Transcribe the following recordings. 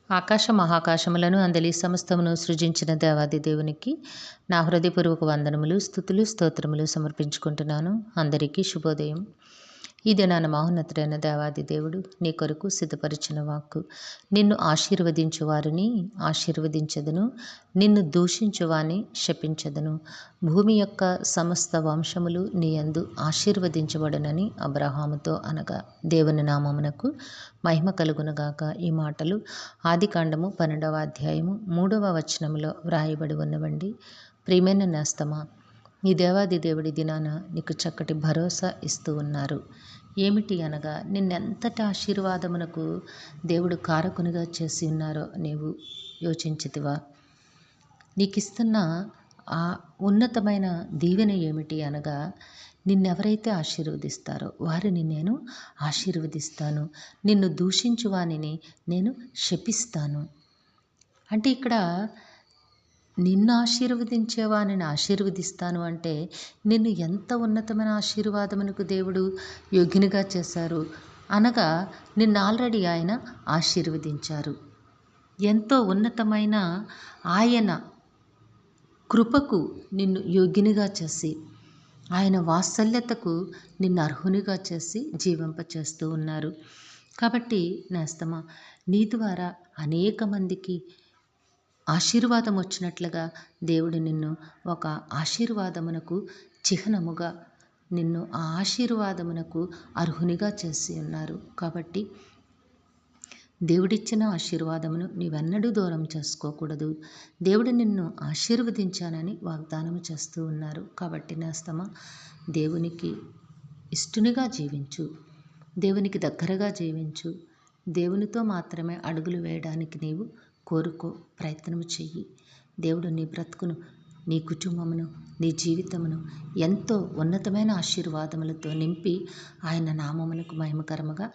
ఆకాశ మహాకాశములను అందలి సమస్తమును సృజించిన దేవాది దేవునికి నా హృదయపూర్వక వందనములు, స్తుతులు, స్తోత్రములు సమర్పించుకుంటున్నాను. అందరికీ శుభోదయం. ఇది నా మహోన్నతుడైన దేవాది దేవుడు నీ కొరకు సిద్ధపరిచిన వాక్కు. నిన్ను ఆశీర్వదించు వారిని ఆశీర్వదించదను, నిన్ను దూషించువాని శపించదను. భూమి యొక్క సమస్త వంశములు నీ యందు ఆశీర్వదించబడునని అబ్రహాముతో అనగా దేవుని నామమునకు మహిమ కలుగునగాక. ఈ మాటలు ఆదికాండము 12వ అధ్యాయము 3వ వచనములో వ్రాయబడి ఉన్నవండి. ప్రియమైన నేస్తమా, ఈ దేవాది దేవుడి దినాన నీకు చక్కటి భరోసా ఇస్తూ ఉన్నారు. ఏమిటి అనగా, నిన్నెంతటి ఆశీర్వాదమునకు దేవుడు కారకునిగా చేసి ఉన్నారో నీవు యోచించితివా? నీకిస్తున్న ఆ ఉన్నతమైన దీవెన ఏమిటి అనగా, నిన్నెవరైతే ఆశీర్వదిస్తారో వారిని నేను ఆశీర్వదిస్తాను, నిన్ను దూషించు వానిని నేను శపిస్తాను. అంటే ఇక్కడ నిన్ను ఆశీర్వదించేవాని ఆశీర్వదిస్తాను అంటే, నిన్ను ఎంత ఉన్నతమైన ఆశీర్వాదమునకు దేవుడు యోగ్యునిగా చేశారు అనగా, నిన్ను ఆల్రెడీ ఆయన ఆశీర్వదించారు. ఎంతో ఉన్నతమైన ఆయన కృపకు నిన్ను యోగ్యునిగా చేసి, ఆయన వాత్సల్యతకు నిన్ను అర్హునిగా చేసి జీవింపచేస్తూ ఉన్నారు. కాబట్టి నేస్తమా, నీ ద్వారా అనేక మందికి ఆశీర్వాదం వచ్చినట్లుగా దేవుడు నిన్ను ఒక ఆశీర్వాదమునకు చిహ్నముగా, నిన్ను ఆ ఆశీర్వాదమునకు అర్హునిగా చేసి ఉన్నారు. కాబట్టి దేవుడిచ్చిన ఆశీర్వాదమును నీవెన్నడూ దూరం చేసుకోకూడదు. దేవుడు నిన్ను ఆశీర్వదించానని వాగ్దానం చేస్తూ ఉన్నారు. కాబట్టి నేస్తమా, దేవునికి ఇష్టనిగా జీవించు, దేవునికి దగ్గరగా జీవించు. దేవునితో మాత్రమే అడుగులు వేయడానికి నీవు కోరుకో, ప్రయత్నము చెయ్యి. దేవుడు నీ బ్రతుకును, నీ కుటుంబమును, నీ జీవితమును ఎంతో ఉన్నతమైన ఆశీర్వాదములతో నింపి ఆయన నామమునకు మహిమకరముగా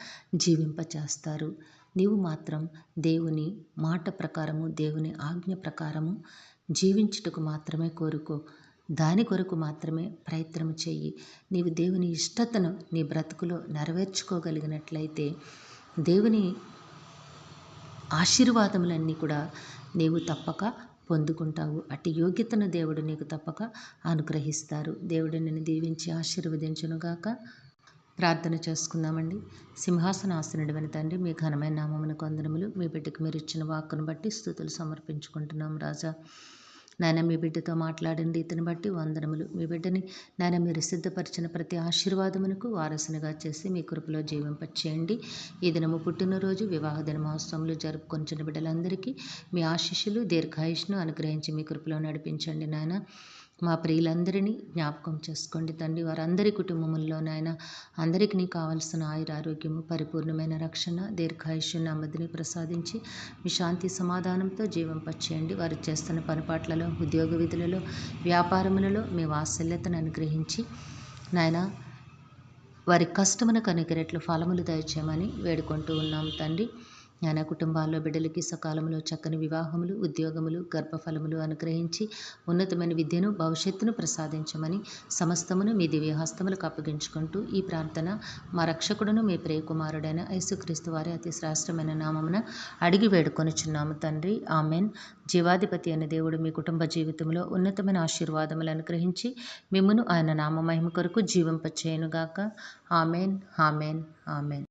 జీవింపచేస్తారు. నీవు మాత్రం దేవుని మాట ప్రకారము, దేవుని ఆజ్ఞ ప్రకారము జీవించుటకు మాత్రమే కోరుకో. దాని కొరకు మాత్రమే ప్రయత్నం చెయ్యి. నీవు దేవుని ఇష్టతను నీ బ్రతుకులో నెరవేర్చుకోగలిగినట్లయితే దేవుని ఆశీర్వాదములన్నీ కూడా నీవు తప్పక పొందుకుంటావు. అట్టి యోగ్యతను దేవుడు నీకు తప్పక అనుగ్రహిస్తారు. దేవుడు నిన్ను దీవించి ఆశీర్వదించునుగాక. ప్రార్థన చేసుకుందామండి. సింహాసనాసనుడైన తండ్రి, మీ ఘనమైన నామమునకు వందనములు. మీ బిడ్డకు మీరు ఇచ్చిన వాక్కును బట్టి స్తుతులు సమర్పించుకుంటున్నాం రాజా. నాయన, మీ బిడ్డతో మాట్లాడిన రీతిని బట్టి వందనములు. మీ బిడ్డని నాయన మీరు సిద్ధపరిచిన ప్రతి ఆశీర్వాదమునకు వారసునిగా చేసి మీ కృపలో జీవింపచేయండి. ఈ దినము పుట్టినరోజు, వివాహ దిన మహోత్సవములు జరుపుకొంచిన బిడ్డలందరికీ మీ ఆశీస్సులు, దీర్ఘాయుష్ను అనుగ్రహించి మీ కృపలో నడిపించండి నాయన. మా ప్రియులందరినీ జ్ఞాపకం చేసుకోండి తండ్రి. వారందరి కుటుంబముల్లో నాయన అందరికీ కావలసిన ఆయురారోగ్యము, పరిపూర్ణమైన రక్షణ, దీర్ఘాయుష్య నెమ్మదిని ప్రసాదించి మీ శాంతి సమాధానంతో జీవింపచేయండి. వారు చేస్తున్న పనిపాట్లలో, ఉద్యోగ విధులలో, వ్యాపారములలో మీ వాత్సల్యతను అనుగ్రహించి నాయన వారి కష్టమునకు అనేక రెట్లు ఫలములు దయచేయమని వేడుకుంటూ ఉన్నాం తండ్రి. నాయన కుటుంబాల్లో బిడ్డలకి సకాలంలో చక్కని వివాహములు, ఉద్యోగములు, గర్భఫలములు అనుగ్రహించి ఉన్నతమైన విద్యను, భవిష్యత్తును ప్రసాదించమని సమస్తమును మీ దివ్యహస్తములకు అప్పగించుకుంటూ ఈ ప్రార్థన మా రక్షకుడును మీ ప్రియకుమారుడైన యేసుక్రీస్తు వారి అతి శ్రేష్టమైన నామమున అడిగి వేడుకొనుచున్నాము తండ్రి. ఆమెన్. జీవాధిపతి అనే దేవుడు మీ కుటుంబ జీవితంలో ఉన్నతమైన ఆశీర్వాదములు అనుగ్రహించి మిమ్మును ఆయన నామ మహిమ కొరకు జీవింపచేయునుగాక. Amen, amen, amen.